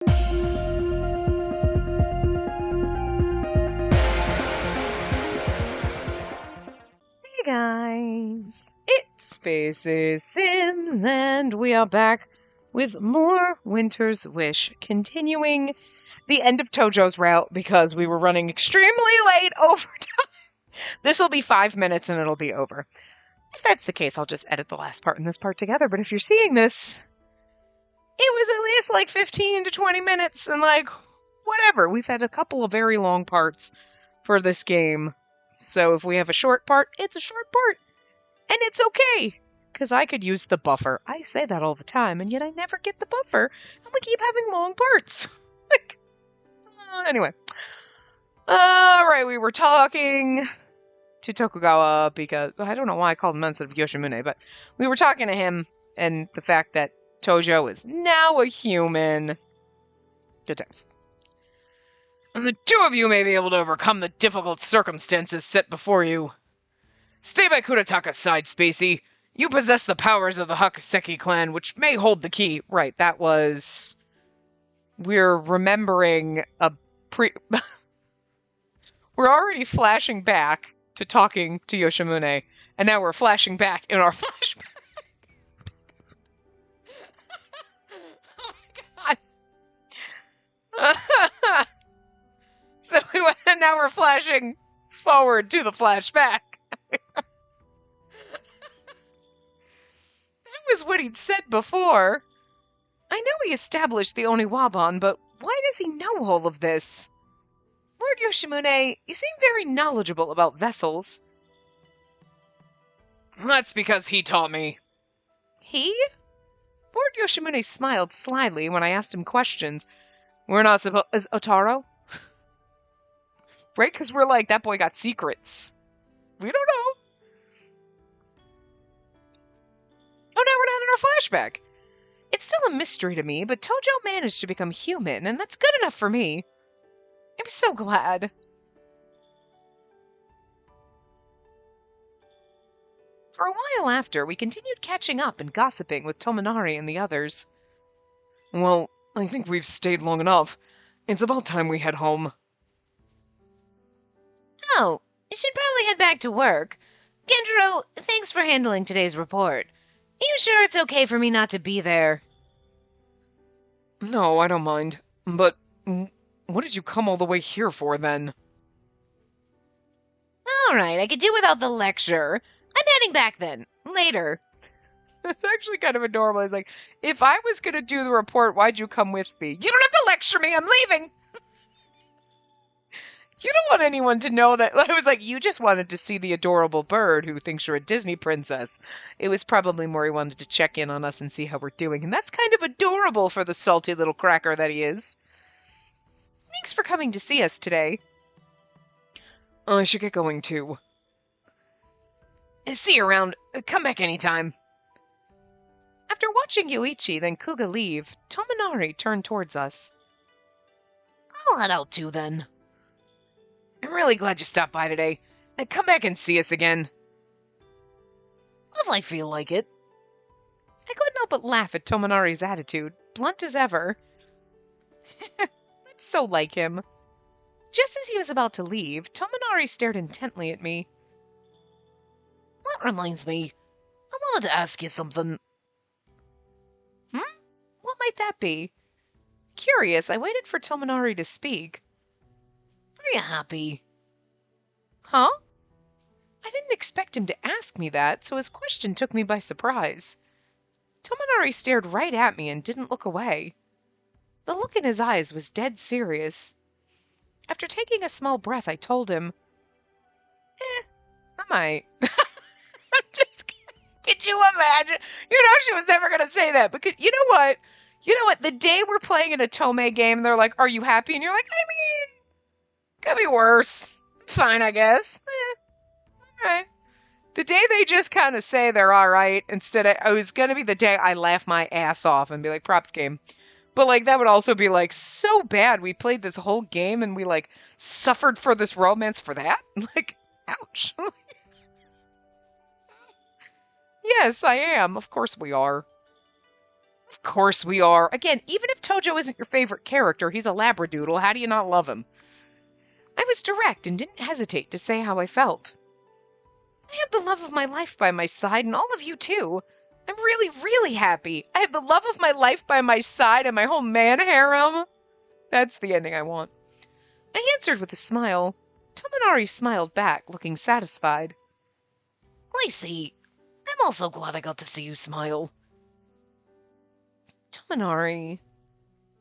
Hey guys, it's Spaces Sims, and we are back with more Winter's Wish, continuing the end of Tojo's route because we were running extremely late over time. This will be 5 minutes and it'll be over. If that's the case, I'll just edit the last part and this part together, but if you're seeing this, it was at least like 15 to 20 minutes, and like, whatever. We've had a couple of very long parts for this game. So if we have a short part, it's a short part. And it's okay, because I could use the buffer. I say that all the time, and yet I never get the buffer, and we keep having long parts. Anyway. Alright, we were talking to Tokugawa, because, I don't know why I called him instead of Yoshimune, but we were talking to him, and the fact that Tojo is now a human. Good times. And the two of you may be able to overcome the difficult circumstances set before you. Stay by Kurataka's side, Spacey. You possess the powers of the Hakuseki clan, which may hold the key. Right, that was... We're remembering a We're already flashing back to talking to Yoshimune, and now we're flashing back in our flashback. Oh my god. So now we're flashing forward to the flashback. That was what he'd said before. I know he established the Oniwaban, but why does he know all of this? Lord Yoshimune, you seem very knowledgeable about vessels. That's because he taught me. He? Lord Yoshimune smiled slyly when I asked him questions. We're not supposed... Is Otaro? Right? Because we're like, that boy got secrets. We don't know. Oh, now we're not in our flashback. It's still a mystery to me, but Tojo managed to become human, and that's good enough for me. I'm so glad. For a while after, we continued catching up and gossiping with Tominari and the others. Well, I think we've stayed long enough. It's about time we head home. Oh, you should probably head back to work. Gendro, thanks for handling today's report. Are you sure it's okay for me not to be there? No, I don't mind. But what did you come all the way here for, then? Alright, I could do without the lecture. I'm heading back then. Later. That's actually kind of adorable. It's like, if I was going to do the report, why'd you come with me? You don't have to lecture me, I'm leaving! You don't want anyone to know that. I was like, you just wanted to see the adorable bird who thinks you're a Disney princess. It was probably more he wanted to check in on us and see how we're doing. And that's kind of adorable for the salty little cracker that he is. Thanks for coming to see us today. I should get going too. See you around. Come back anytime. After watching Yoichi, then Kuga leave, Tominari turned towards us. I'll head out too then. I'm really glad you stopped by today. Come back and see us again. If I feel like it. I couldn't help but laugh at Tominari's attitude, blunt as ever. It's so like him. Just as he was about to leave, Tominari stared intently at me. That reminds me. I wanted to ask you something. What might that be? Curious, I waited for Tominari to speak. Are you happy? Huh? I didn't expect him to ask me that, so his question took me by surprise. Tominari stared right at me and didn't look away. The look in his eyes was dead serious. After taking a small breath, I told him, I might. I'm just kidding. Could you imagine? You know she was never going to say that, but you know what? You know what? The day we're playing an Otome game, they're like, are you happy? And you're like, I mean... Could be worse. Fine, I guess. Alright. The day they just kind of say they're alright, instead of, it was gonna be the day I laugh my ass off and be like, props game. But, like, that would also be, like, so bad. We played this whole game and we, like, suffered for this romance for that? Like, ouch. Yes, I am. Of course we are. Of course we are. Again, even if Tojo isn't your favorite character, he's a labradoodle. How do you not love him? I was direct and didn't hesitate to say how I felt. I have the love of my life by my side, and all of you too. I'm really, really happy. I have the love of my life by my side and my whole man harem. That's the ending I want. I answered with a smile. Tominari smiled back, looking satisfied. I see. I'm also glad I got to see you smile. Tominari.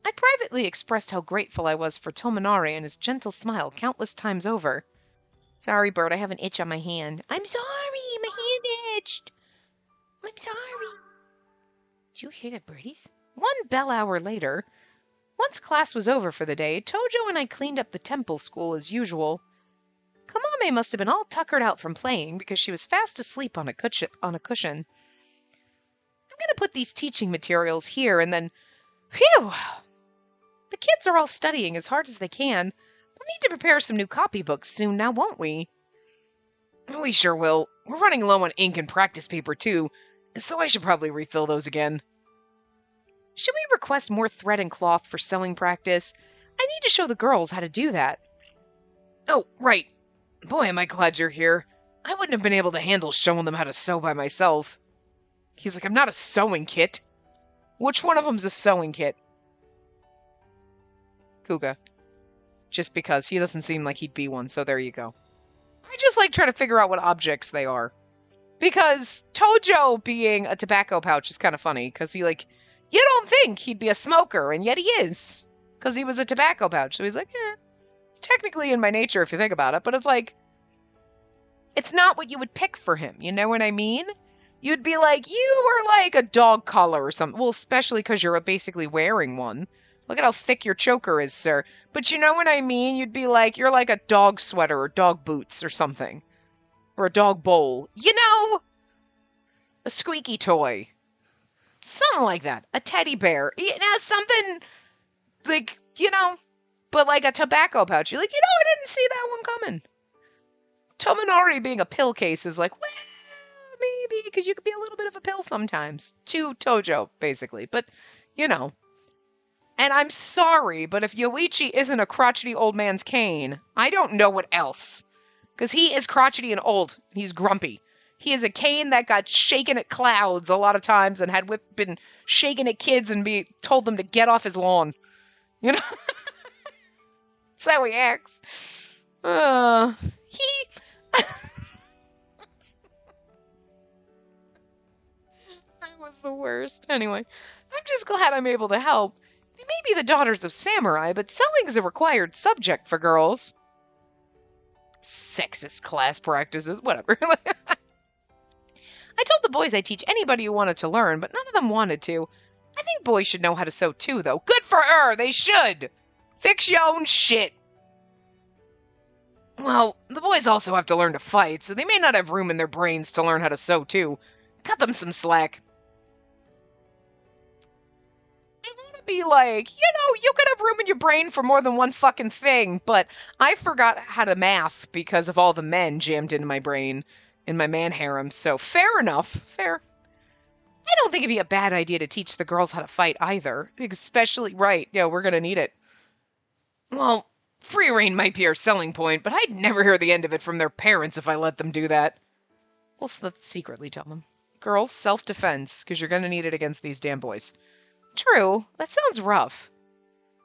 I privately expressed how grateful I was for Tominari and his gentle smile countless times over. Sorry, Bert, I have an itch on my hand. I'm sorry, my hand itched. I'm sorry. Did you hear the birdies? One bell hour later, once class was over for the day, Tojo and I cleaned up the temple school as usual. Kamame must have been all tuckered out from playing because she was fast asleep on a cushion. I'm going to put these teaching materials here and then... Phew! The kids are all studying as hard as they can. We'll need to prepare some new copybooks soon now, won't we? We sure will. We're running low on ink and practice paper, too, so I should probably refill those again. Should we request more thread and cloth for sewing practice? I need to show the girls how to do that. Oh, right. Boy, am I glad you're here. I wouldn't have been able to handle showing them how to sew by myself. He's like, I'm not a sewing kit. Which one of them's a sewing kit? Kuga. Just because he doesn't seem like he'd be one, so there you go. I just like trying to figure out what objects they are. Because Tojo being a tobacco pouch is kind of funny, because you don't think he'd be a smoker, and yet he is. Because he was a tobacco pouch, so he's like, it's technically in my nature if you think about it, but it's like, it's not what you would pick for him, you know what I mean? You'd be like, you were like a dog collar or something. Well, especially because you're basically wearing one. Look at how thick your choker is, sir. But you know what I mean? You'd be like, you're like a dog sweater or dog boots or something. Or a dog bowl. You know? A squeaky toy. Something like that. A teddy bear. You know, something like, but like a tobacco pouch. You're like, I didn't see that one coming. Tominari being a pill case is like, well, maybe, because you could be a little bit of a pill sometimes. To Tojo, basically. But, And I'm sorry, but if Yoichi isn't a crotchety old man's cane, I don't know what else. Because he is crotchety and old. He's grumpy. He is a cane that got shaken at clouds a lot of times and had been shaken at kids and told them to get off his lawn. That's how he acts. I was the worst. Anyway, I'm just glad I'm able to help. They may be the daughters of samurai, but sewing is a required subject for girls. Sexist class practices, whatever. I told the boys I'd teach anybody who wanted to learn, but none of them wanted to. I think boys should know how to sew too, though. Good for her! They should! Fix your own shit! Well, the boys also have to learn to fight, so they may not have room in their brains to learn how to sew too. Cut them some slack. I want to be like, you could have room in your brain for more than one fucking thing, but I forgot how to math because of all the men jammed into my brain. In my man harem, so fair enough. Fair. I don't think it'd be a bad idea to teach the girls how to fight either. Especially, right, we're gonna need it. Well, free reign might be our selling point, but I'd never hear the end of it from their parents if I let them do that. Well, let's secretly tell them. Girls, self-defense, because you're gonna need it against these damn boys. True, that sounds rough.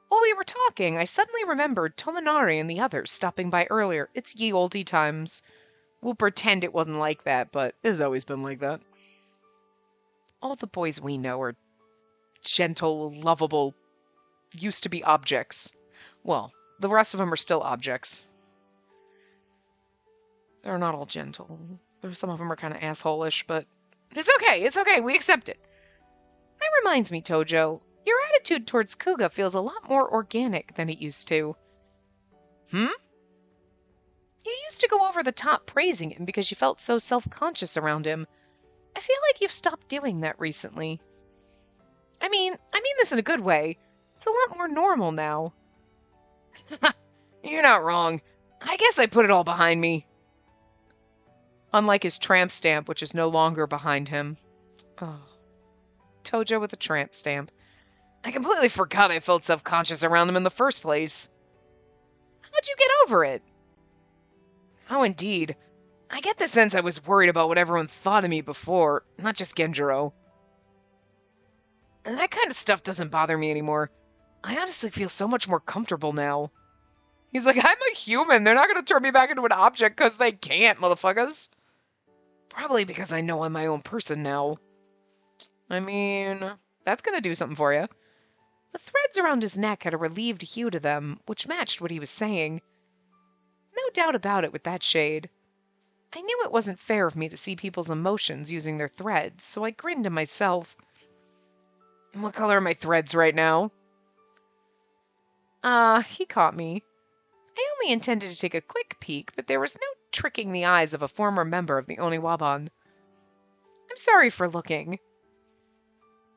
While we were talking, I suddenly remembered Tominari and the others stopping by earlier. It's ye olde times. We'll pretend it wasn't like that, but it has always been like that. All the boys we know are gentle, lovable, used to be objects. Well, the rest of them are still objects. They're not all gentle. Some of them are kind of asshole-ish, but it's okay. It's okay. We accept it. That reminds me, Tojo. Your attitude towards Kuga feels a lot more organic than it used to. You used to go over the top praising him because you felt so self-conscious around him. I feel like you've stopped doing that recently. I mean this in a good way. It's a lot more normal now. You're not wrong. I guess I put it all behind me. Unlike his tramp stamp, which is no longer behind him. Oh. Tojo with a tramp stamp. I completely forgot I felt self-conscious around him in the first place. How'd you get over it? Oh, indeed. I get the sense I was worried about what everyone thought of me before, not just Genjiro. And that kind of stuff doesn't bother me anymore. I honestly feel so much more comfortable now. He's like, I'm a human. They're not going to turn me back into an object because they can't, motherfuckers. Probably because I know I'm my own person now. I mean, that's going to do something for you. The threads around his neck had a relieved hue to them, which matched what he was saying. No doubt about it with that shade. I knew it wasn't fair of me to see people's emotions using their threads, so I grinned to myself. What color are my threads right now? He caught me. I only intended to take a quick peek, but there was no tricking the eyes of a former member of the Oniwaban. I'm sorry for looking.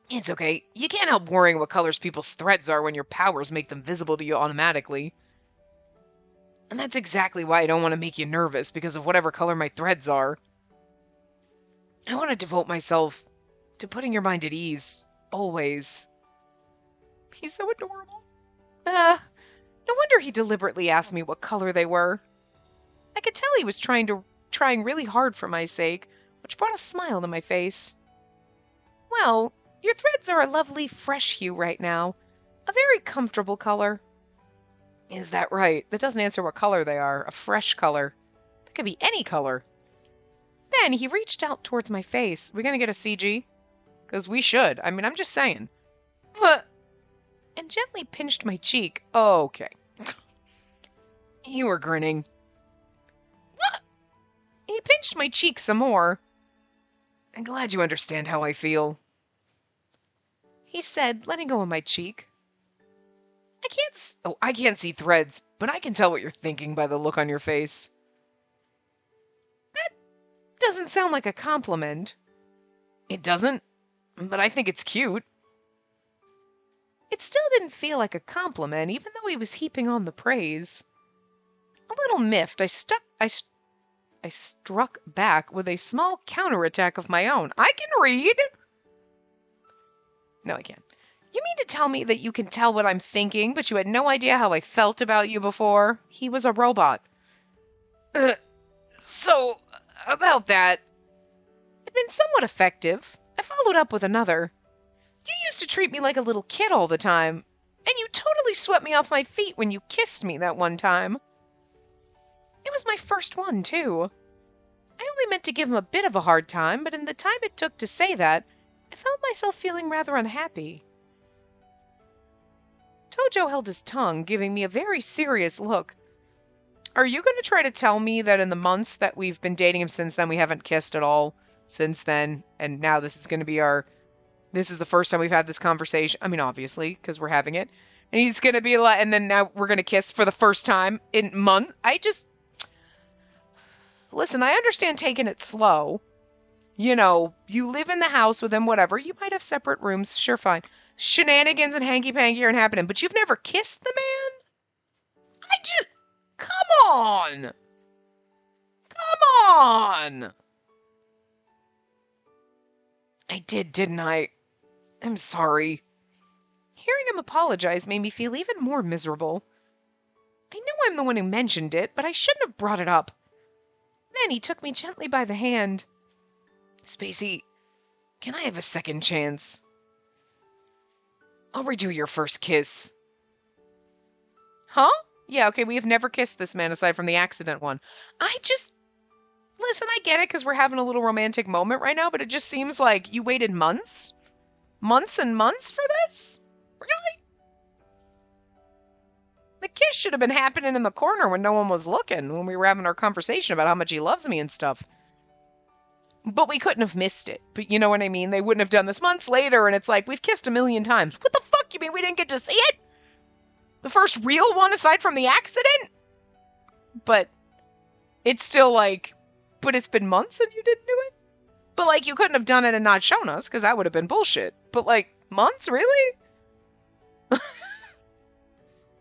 It's okay. You can't help worrying what colors people's threads are when your powers make them visible to you automatically. And that's exactly why I don't want to make you nervous, because of whatever color my threads are. I want to devote myself to putting your mind at ease. Always. He's so adorable. No wonder he deliberately asked me what color they were. I could tell he was trying really hard for my sake, which brought a smile to my face. Well, your threads are a lovely fresh hue right now. A very comfortable color. Is that right? That doesn't answer what color they are. A fresh color. That could be any color. Then he reached out towards my face. We gonna get a CG? Because we should. I mean, I'm just saying. And gently pinched my cheek. Oh, okay. You were grinning. What? He pinched my cheek some more. I'm glad you understand how I feel. He said, letting go of my cheek. I can't see threads, but I can tell what you're thinking by the look on your face. That doesn't sound like a compliment. It doesn't, but I think it's cute. It still didn't feel like a compliment, even though he was heaping on the praise. A little miffed, I struck back with a small counterattack of my own. I can read! No, I can't. You mean to tell me that you can tell what I'm thinking, but you had no idea how I felt about you before? He was a robot. So, about that. It'd been somewhat effective. I followed up with another. You used to treat me like a little kid all the time, and you totally swept me off my feet when you kissed me that one time. It was my first one, too. I only meant to give him a bit of a hard time, but in the time it took to say that, I felt myself feeling rather unhappy. Tojo held his tongue, giving me a very serious look. Are you going to try to tell me that in the months that we've been dating him since then, we haven't kissed at all since then, and now this is going to be this is the first time we've had this conversation? I mean, obviously, because we're having it. And he's going to be like, and then now we're going to kiss for the first time in months? Listen, I understand taking it slow. You know, you live in the house with him, whatever. You might have separate rooms, sure, fine. Shenanigans and hanky-panky aren't happening, but you've never kissed the man? Come on! Come on! I did, didn't I? I'm sorry. Hearing him apologize made me feel even more miserable. I know I'm the one who mentioned it, but I shouldn't have brought it up. Then he took me gently by the hand. Spacey, can I have a second chance? I'll redo your first kiss. Huh? Yeah, okay, we have never kissed this man aside from the accident one. Listen, I get it because we're having a little romantic moment right now, but it just seems like you waited months? Months and months for this? Really? The kiss should have been happening in the corner when no one was looking, when we were having our conversation about how much he loves me and stuff. But we couldn't have missed it. But you know what I mean? They wouldn't have done this months later, and it's like, we've kissed a million times. What the fuck? You mean we didn't get to see it? The first real one aside from the accident? But it's still like, but it's been months and you didn't do it? But like, you couldn't have done it and not shown us, because that would have been bullshit. But like, months? Really? I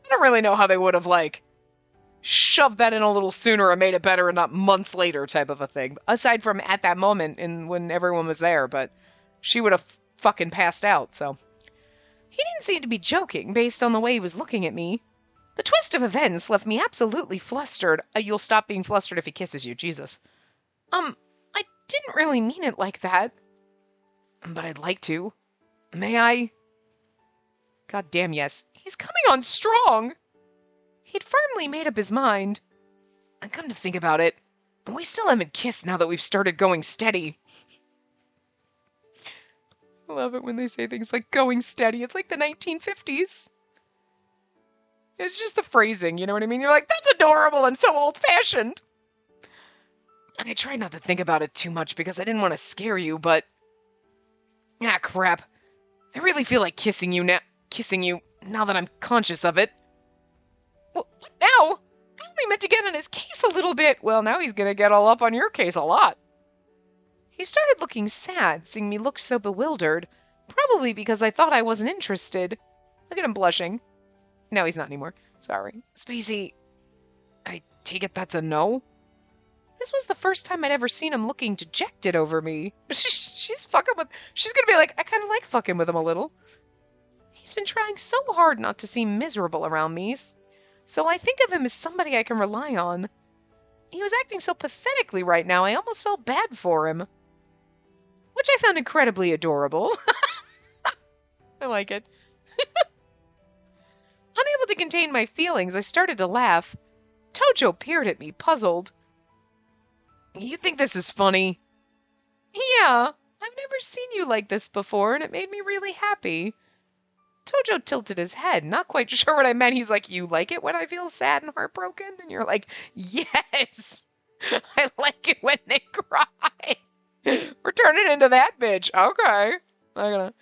don't really know how they would have like shoved that in a little sooner and made it better and not months later type of a thing. Aside from at that moment and when everyone was there, but she would have fucking passed out, so. He didn't seem to be joking based on the way he was looking at me. The twist of events left me absolutely flustered. You'll stop being flustered if he kisses you, Jesus. I didn't really mean it like that. But I'd like to. May I? God damn yes. He's coming on strong. He'd firmly made up his mind. And come to think about it, we still haven't kissed now that we've started going steady. I love it when they say things like going steady. It's like the 1950s. It's just the phrasing, you know what I mean? You're like, that's adorable and so old-fashioned. And I tried not to think about it too much because I didn't want to scare you, but... Ah, crap. I really feel like kissing you now that I'm conscious of it. What now? I only meant to get on his case a little bit. Well, now he's gonna get all up on your case a lot. He started looking sad, seeing me look so bewildered. Probably because I thought I wasn't interested. Look at him blushing. No, he's not anymore. Sorry. Spacey, I take it that's a no? This was the first time I'd ever seen him looking dejected over me. She's gonna be like, I kind of like fucking with him a little. He's been trying so hard not to seem miserable around me, so I think of him as somebody I can rely on. He was acting so pathetically right now, I almost felt bad for him. Which I found incredibly adorable. I like it. Unable to contain my feelings, I started to laugh. Tojo peered at me, puzzled. You think this is funny? Yeah, I've never seen you like this before, and it made me really happy. Tojo tilted his head, not quite sure what I meant. He's like, you like it when I feel sad and heartbroken? And you're like, yes! I like it when they cry. We're turning into that bitch. Okay. I'm gonna...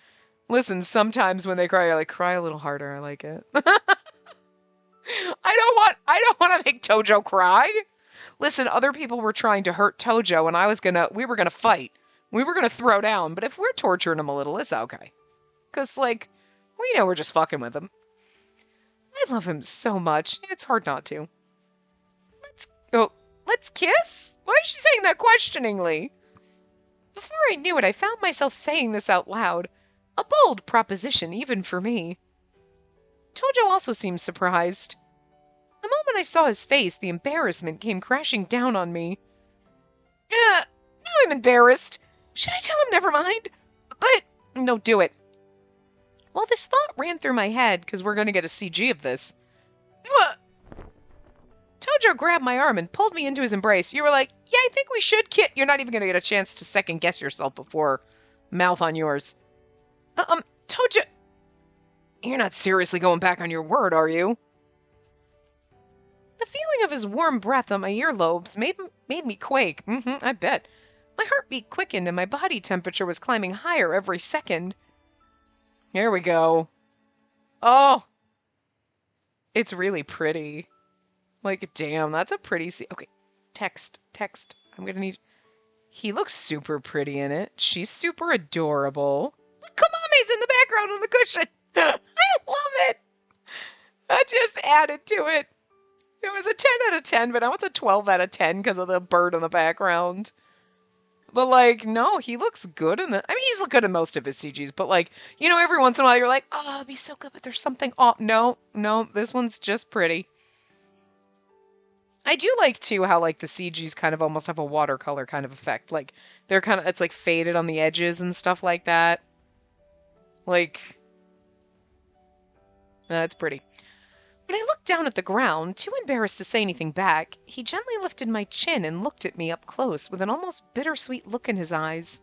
Listen, sometimes when they cry, you're like, cry a little harder. I like it. I don't want to make Tojo cry. Listen, other people were trying to hurt Tojo, and we were gonna fight. We were gonna throw down, but if we're torturing him a little, it's okay. Because, like, we know we're just fucking with him. I love him so much, it's hard not to. Let's kiss? Why is she saying that questioningly? Before I knew it, I found myself saying this out loud. A bold proposition, even for me. Tojo also seemed surprised. The moment I saw his face, the embarrassment came crashing down on me. Now I'm embarrassed. Should I tell him never mind? But, no, do it. Well, this thought ran through my head, because we're going to get a CG of this. Tojo grabbed my arm and pulled me into his embrace. You were like, yeah, I think we should kiss. You're not even going to get a chance to second guess yourself before mouth on yours. Tojo... You're not seriously going back on your word, are you? The feeling of his warm breath on my earlobes made me quake. I bet. My heartbeat quickened and my body temperature was climbing higher every second. Here we go. Oh! It's really pretty. Like, damn, that's a pretty scene. Okay, text. I'm gonna need... He looks super pretty in it. She's super adorable. Look, Kamami's in the background on the cushion. I love it. I just added to it. It was a 10 out of 10, but now it's a 12 out of 10 because of the bird in the background. But, like, no, he looks good in the... I mean, he's good in most of his CGs, but, like, you know, every once in a while you're like, oh, it'd be so good, but there's something off. No, this one's just pretty. I do like, too, how, like, the CGs kind of almost have a watercolor kind of effect. Like, they're kind of... It's, like, faded on the edges and stuff like that. Like... That's pretty. When I looked down at the ground, too embarrassed to say anything back, he gently lifted my chin and looked at me up close with an almost bittersweet look in his eyes.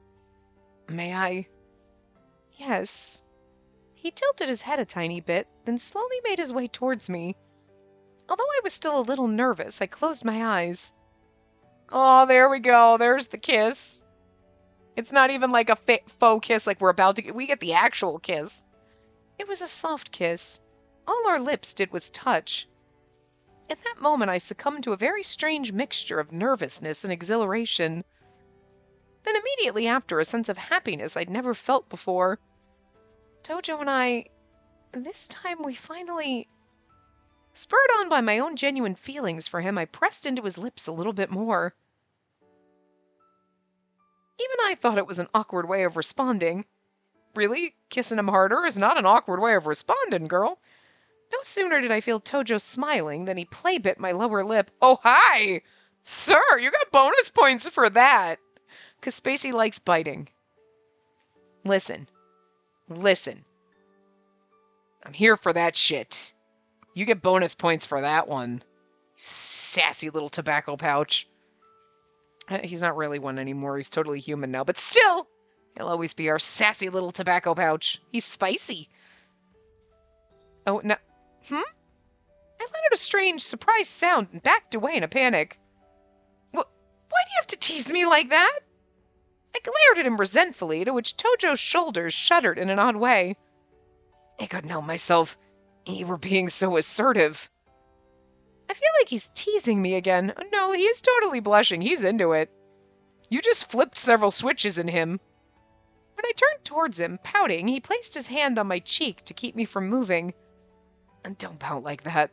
May I? Yes. He tilted his head a tiny bit, then slowly made his way towards me. Although I was still a little nervous, I closed my eyes. Oh, there we go. There's the kiss. It's not even like a faux kiss like we're about to get. We get the actual kiss. It was a soft kiss. All our lips did was touch. In that moment, I succumbed to a very strange mixture of nervousness and exhilaration. Then immediately after, a sense of happiness I'd never felt before. Tojo and I... This time we finally... Spurred on by my own genuine feelings for him, I pressed into his lips a little bit more. Even I thought it was an awkward way of responding. Really? Kissing him harder is not an awkward way of responding, girl. No sooner did I feel Tojo smiling than he play bit my lower lip. Oh, hi! Sir, you got bonus points for that. Because Spacey likes biting. Listen. I'm here for that shit. You get bonus points for that one. Sassy little tobacco pouch. He's not really one anymore. He's totally human now. But still, he'll always be our sassy little tobacco pouch. He's spicy. Oh, no. I let out a strange, surprised sound and backed away in a panic. Why do you have to tease me like that? I glared at him resentfully, to which Tojo's shoulders shuddered in an odd way. I couldn't help myself. You were being so assertive. I feel like he's teasing me again. No, he is totally blushing. He's into it. You just flipped several switches in him. When I turned towards him, pouting, he placed his hand on my cheek to keep me from moving. And don't pout like that.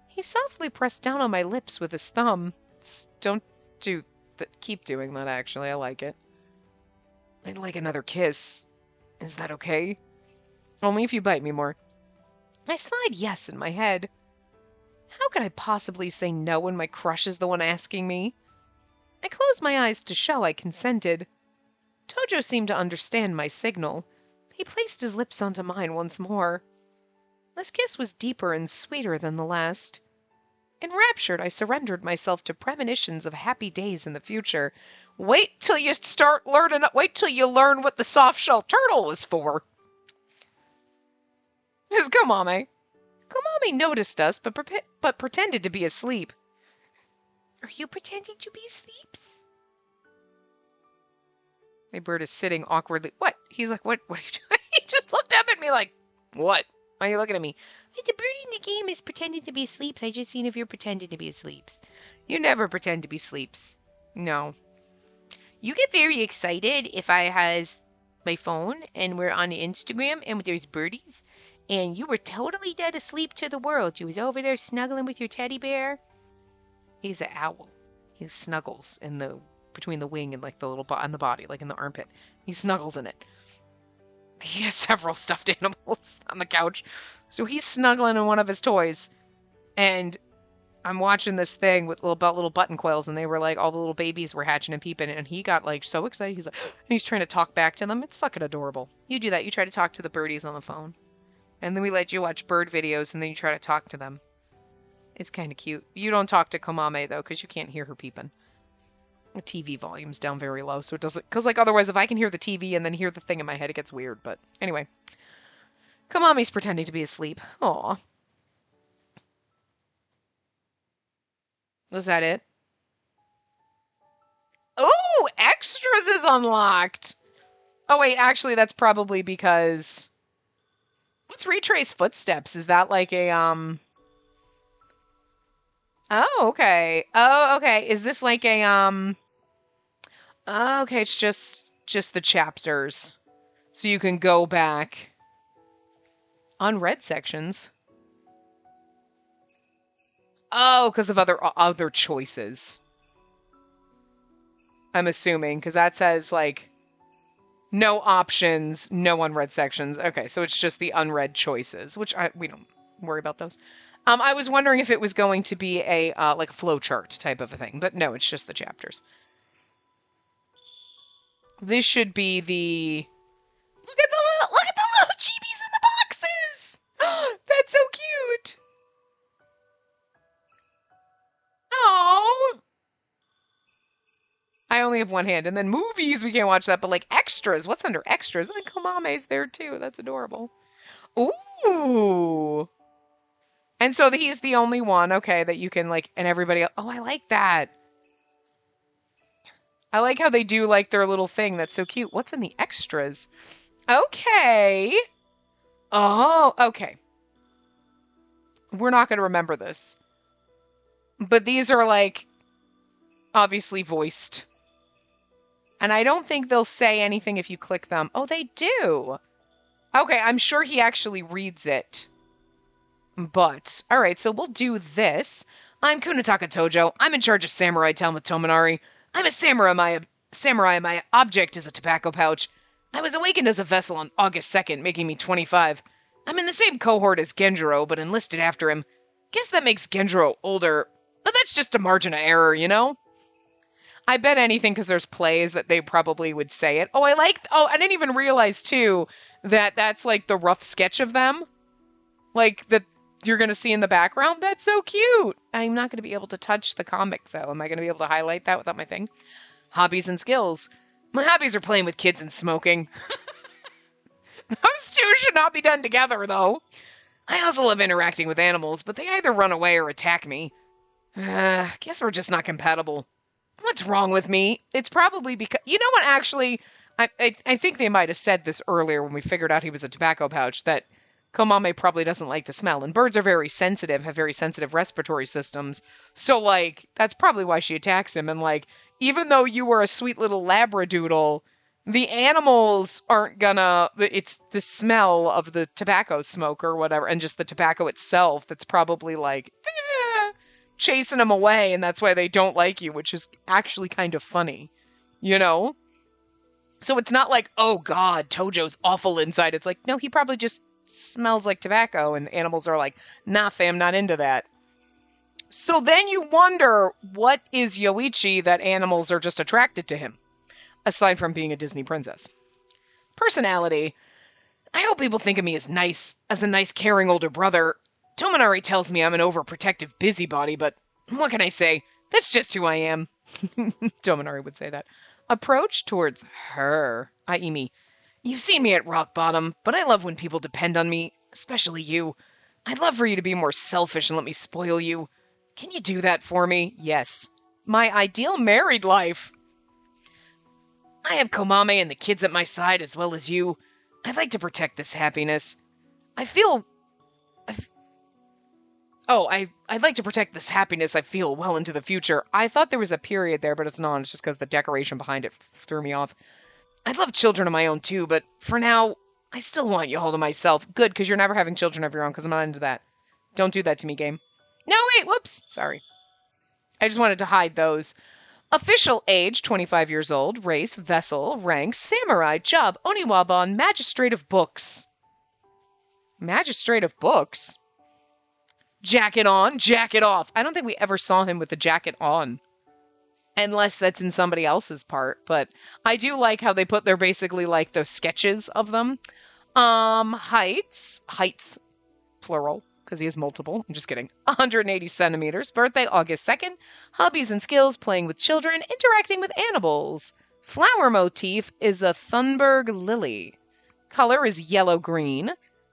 He softly pressed down on my lips with his thumb. Don't do that. Keep doing that, actually. I like it. I'd like another kiss. Is that okay? Only if you bite me more. I sighed yes in my head. How could I possibly say no when my crush is the one asking me? I closed my eyes to show I consented. Tojo seemed to understand my signal. He placed his lips onto mine once more. This kiss was deeper and sweeter than the last. Enraptured, I surrendered myself to premonitions of happy days in the future. Wait till you learn what the soft-shell turtle was for. There's Kamame. Kamame noticed us, but pretended to be asleep. Are you pretending to be asleep? My bird is sitting awkwardly. What? He's like, what are you doing? He just looked up at me like, what? Why are you looking at me? The bird in the game is pretending to be asleep. I just seen if you're pretending to be asleep. You never pretend to be asleeps. No. You get very excited if I has my phone and we're on the Instagram and there's birdies and you were totally dead asleep to the world. You was over there snuggling with your teddy bear. He's an owl. He snuggles between the wing and like the little on the body, like in the armpit. He snuggles in it. He has several stuffed animals on the couch. So he's snuggling in one of his toys. And I'm watching this thing with little button coils, and they were like, all the little babies were hatching and peeping, and he got like so excited. He's like, and he's trying to talk back to them. It's fucking adorable. You do that. You try to talk to the birdies on the phone. And then we let you watch bird videos, and then you try to talk to them. It's kind of cute. You don't talk to Kamame, though, because you can't hear her peeping. The TV volume's down very low, so it doesn't... Because, like, otherwise, if I can hear the TV and then hear the thing in my head, it gets weird. But, anyway. Kamame's pretending to be asleep. Aw. Was that it? Oh! Extras is unlocked! Oh, wait, actually, that's probably because... What's Retrace Footsteps? Is that like a, Oh, okay. Oh, okay. Is this like a, Oh, okay, it's just the chapters. So you can go back. Unread sections. Oh, because of other choices. I'm assuming, because that says, like, no options, no unread sections. Okay, so it's just the unread choices, which we don't worry about those. I was wondering if it was going to be a like a flowchart type of a thing, but no, it's just the chapters. This should be the... Look at the little chibis in the boxes! That's so cute! Oh! I only have one hand. And then movies, we can't watch that, but like extras. What's under extras? And Kamame's there too. That's adorable. Ooh! And so he's the only one, okay, that you can like, and everybody else. Oh, I like that. I like how they do like their little thing. That's so cute. What's in the extras? Okay. Oh, okay. We're not going to remember this. But these are like obviously voiced. And I don't think they'll say anything if you click them. Oh, they do. Okay, I'm sure he actually reads it. But, alright, so we'll do this. I'm Kunitaka Tojo. I'm in charge of Samurai Town with Tominari. I'm a samurai. My object is a tobacco pouch. I was awakened as a vessel on August 2nd, making me 25. I'm in the same cohort as Genjiro, but enlisted after him. Guess that makes Genjiro older, but that's just a margin of error, you know? I bet anything because there's plays that they probably would say it. Oh, I didn't even realize, too, that that's like the rough sketch of them. Like, that you're going to see in the background. That's so cute. I'm not going to be able to touch the comic, though. Am I going to be able to highlight that without my thing? Hobbies and skills. My hobbies are playing with kids and smoking. Those two should not be done together, though. I also love interacting with animals, but they either run away or attack me. Guess we're just not compatible. What's wrong with me? It's probably because... You know what, actually? I think they might have said this earlier when we figured out he was a tobacco pouch, that Komame probably doesn't like the smell. And birds are very sensitive, have very sensitive respiratory systems. So, like, that's probably why she attacks him. And, like, even though you were a sweet little labradoodle, the animals aren't gonna... It's the smell of the tobacco smoke or whatever, and just the tobacco itself that's probably, like, chasing them away, and that's why they don't like you, which is actually kind of funny, you know? So it's not like, oh god, Tojo's awful inside. It's like, no, he probably just smells like tobacco, and animals are like, nah, fam, not into that. So then you wonder, what is Yoichi that animals are just attracted to him, aside from being a Disney princess? Personality. I hope people think of me as a nice, caring older brother. Tominari tells me I'm an overprotective busybody, but what can I say? That's just who I am. Tominari would say that. Approach towards her, i.e. me. You've seen me at rock bottom, but I love when people depend on me, especially you. I'd love for you to be more selfish and let me spoil you. Can you do that for me? Yes. My ideal married life. I have Komame and the kids at my side as well as you. I'd like to protect this happiness. I'd like to protect this happiness I feel well into the future. I thought there was a period there, but it's not. It's just because the decoration behind it threw me off. I'd love children of my own too, but for now, I still want you all to myself. Good, because you're never having children of your own, because I'm not into that. Don't do that to me, game. No, wait, whoops. Sorry. I just wanted to hide those. Official age, 25 years old. Race, vessel. Rank, samurai. Job, Oniwabon, magistrate of books. Magistrate of books? Jacket on, jacket off. I don't think we ever saw him with the jacket on. Unless that's in somebody else's part. But I do like how they put their basically like those sketches of them. Heights, plural, because he has multiple. I'm just kidding. 180 centimeters. Birthday, August 2nd. Hobbies and skills, playing with children, interacting with animals. Flower motif is a Thunberg lily. Color is yellow-green.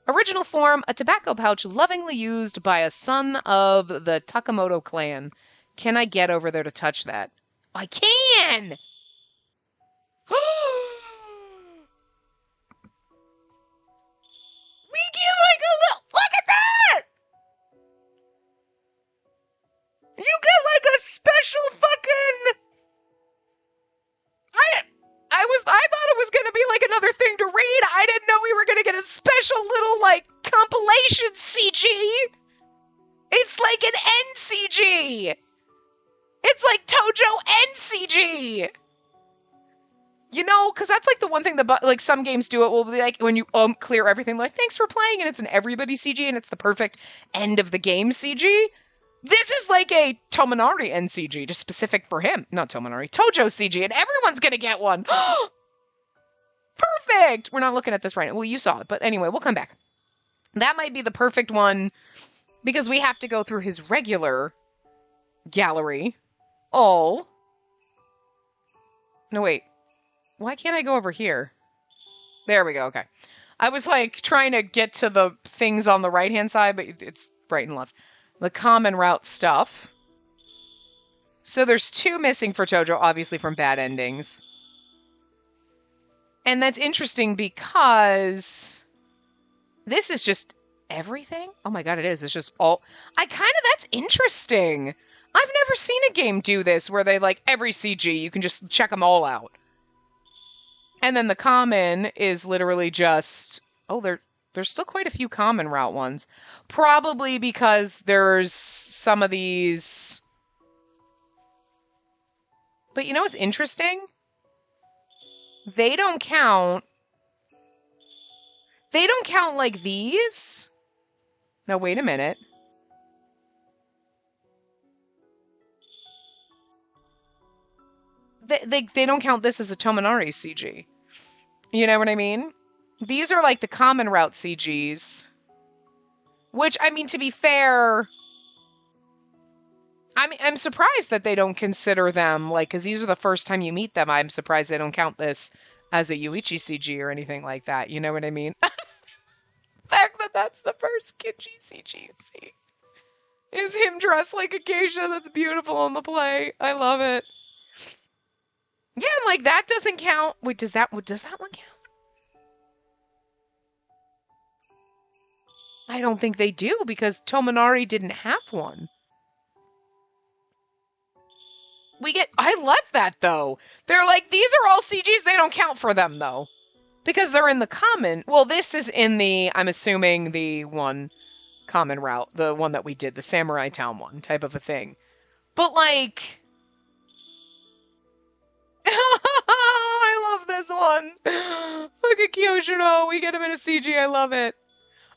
Original form, a tobacco pouch lovingly used by a son of the Takamoto clan. Can I get over there to touch that? I can! We get like a little... Look at that! You get like a special fucking... I thought it was going to be like another thing to read. I didn't know we were going to get a special little, like, compilation CG. It's like an NCG. It's like Tojo NCG. You know, because that's like the one thing that, like, some games do it will be like when you clear everything, like, thanks for playing, and it's an everybody CG, and it's the perfect end of the game CG. This is like a Tominari NCG, just specific for him. Not Tominari, Tojo CG, and everyone's gonna get one. Perfect! We're not looking at this right now. Well, you saw it, but anyway, we'll come back. That might be the perfect one, because we have to go through his regular gallery. No, wait. Why can't I go over here? There we go, okay. I was, like, trying to get to the things on the right-hand side, but it's right and left. The common route stuff. So there's 2 missing for Tojo, obviously from bad endings. And that's interesting because this is just everything? Oh my god, it is. It's just all... That's interesting. I've never seen a game do this where they, like, every CG, you can just check them all out. And then the common is literally just... Oh, there's still quite a few common route ones. Probably because there's some of these... But you know what's interesting? They don't count they don't count like these. Now, wait a minute. They don't count this as a Tominari CG. You know what I mean? These are like the common route CGs. Which, I mean, to be fair, I'm surprised that they don't consider them, like, because these are the first time you meet them. I'm surprised they don't count this as a Yuichi CG or anything like that. You know what I mean? The fact that that's the first Kinji CG you see is him dressed like a geisha. That's beautiful on the play. I love it. Yeah, and like that doesn't count. Wait, does that one count? I don't think they do because Tominari didn't have one. I love that though. They're like, these are all CGs, they don't count for them though. Because they're in the common. Well, this is in the, I'm assuming the one common route, the one that we did, the Samurai Town one type of a thing. But like, I love this one. Look at Kyoshiro. We get him in a CG. I love it.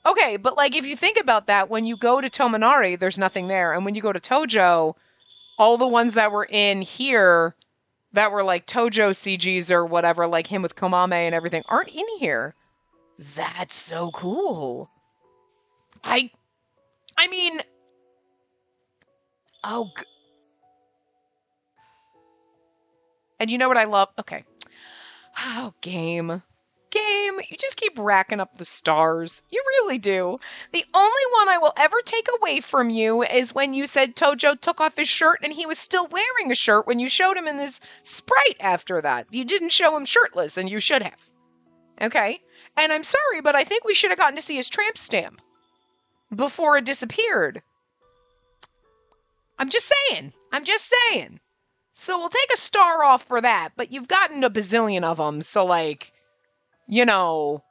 Okay, but like if you think about that, when you go to Tominari, there's nothing there. And when you go to Tojo, all the ones that were in here that were like Tojo CGs or whatever, like him with Komame and everything, aren't in here. That's so cool. I mean, oh, and you know what I love? Okay. Oh, game. You just keep racking up the stars. You really do. The only one I will ever take away from you is when you said Tojo took off his shirt and he was still wearing a shirt when you showed him in this sprite after that. You didn't show him shirtless, and you should have. Okay? And I'm sorry, but I think we should have gotten to see his tramp stamp before it disappeared. I'm just saying. So we'll take a star off for that, but you've gotten a bazillion of them, so like, you know,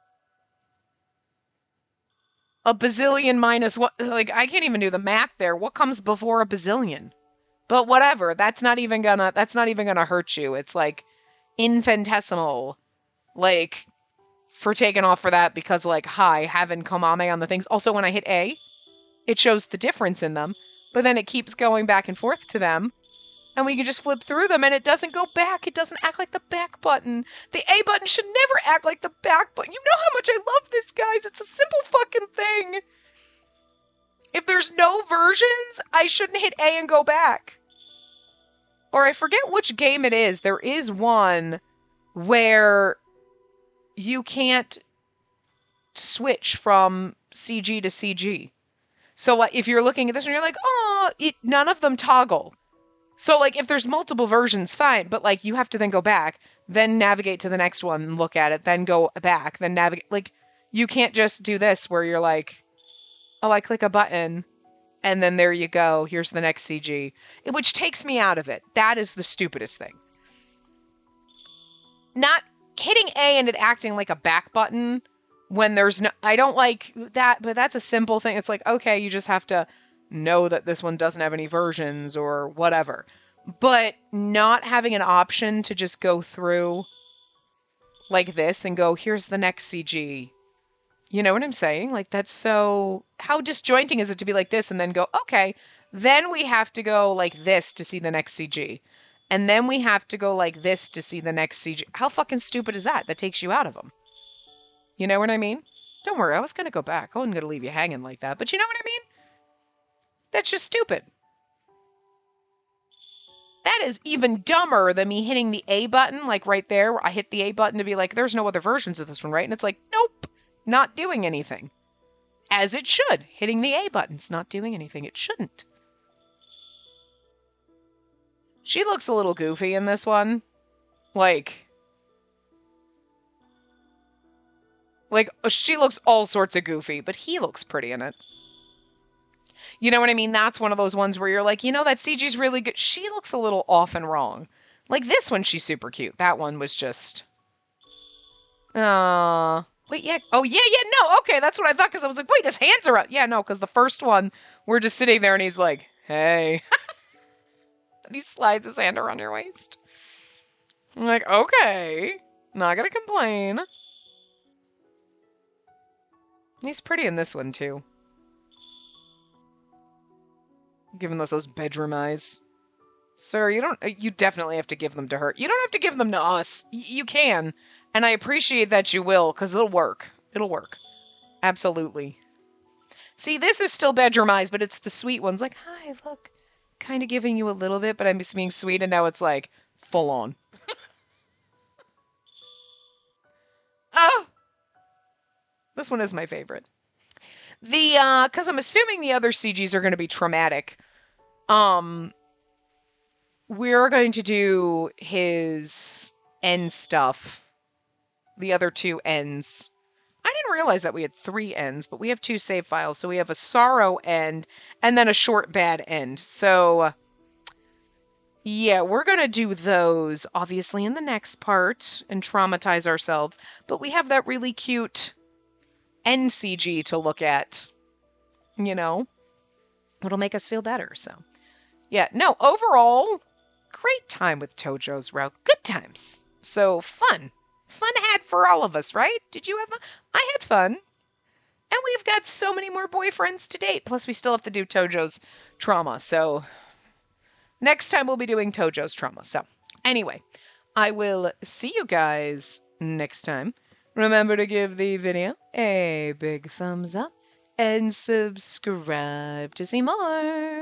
a bazillion minus what, like, I can't even do the math there. What comes before a bazillion? But whatever, that's not even gonna hurt you. It's like infinitesimal, like, for taking off for that because like, hi, having Komame on the things. Also, when I hit A, it shows the difference in them, but then it keeps going back and forth to them. And we can just flip through them and it doesn't go back. It doesn't act like the back button. The A button should never act like the back button. You know how much I love this, guys. It's a simple fucking thing. If there's no versions, I shouldn't hit A and go back. Or I forget which game it is. There is one where you can't switch from CG to CG. So like, if you're looking at this one, you're like, oh, none of them toggle. So, like, if there's multiple versions, fine. But, like, you have to then go back, then navigate to the next one and look at it, then go back, then navigate. Like, you can't just do this where you're like, oh, I click a button, and then there you go. Here's the next CG. Which takes me out of it. That is the stupidest thing. Not hitting A and it acting like a back button when there's no... I don't like that, but that's a simple thing. It's like, okay, you just have to know that this one doesn't have any versions or whatever. But not having an option to just go through like this and go, here's the next CG. You know what I'm saying? Like, that's so... How disjointing is it to be like this and then go, okay, then we have to go like this to see the next CG. And then we have to go like this to see the next CG. How fucking stupid is that? That takes you out of them. You know what I mean? Don't worry, I was going to go back. I wasn't going to leave you hanging like that. But you know what I mean? That's just stupid. That is even dumber than me hitting the A button, like right there, where I hit the A button to be like, there's no other versions of this one, right? And it's like, nope, not doing anything. As it should. Hitting the A button's not doing anything. It shouldn't. She looks a little goofy in this one. Like, she looks all sorts of goofy, but he looks pretty in it. You know what I mean? That's one of those ones where you're like, you know, that CG's really good. She looks a little off and wrong. Like this one, she's super cute. That one was just... Wait, yeah. Oh, yeah, no. Okay, that's what I thought, because I was like, wait, his hands are out. Yeah, no, because the first one, we're just sitting there and he's like, hey. And he slides his hand around your waist. I'm like, okay. Not gonna complain. He's pretty in this one, too. Giving us those bedroom eyes. Sir, you definitely have to give them to her. You don't have to give them to us. You can. And I appreciate that you will, because it'll work. It'll work. Absolutely. See, this is still bedroom eyes, but it's the sweet ones. Like, hi, look. Kind of giving you a little bit, but I'm just being sweet, and now it's like, full on. Oh! This one is my favorite. Because I'm assuming the other CGs are going to be traumatic. We're going to do his end stuff. The other two ends. I didn't realize that we had 3 ends, but we have 2 save files. So we have a sorrow end and then a short bad end. So, yeah, we're going to do those, obviously, in the next part and traumatize ourselves. But we have that really cute end CG to look at, you know? It'll make us feel better, so. Yeah, no, overall, great time with Tojo's Route. Good times. So, fun. Fun had for all of us, right? Did you have fun? I had fun. And we've got so many more boyfriends to date. Plus, we still have to do Tojo's trauma. So, next time we'll be doing Tojo's trauma. So, anyway, I will see you guys next time. Remember to give the video a big thumbs up and subscribe to see more.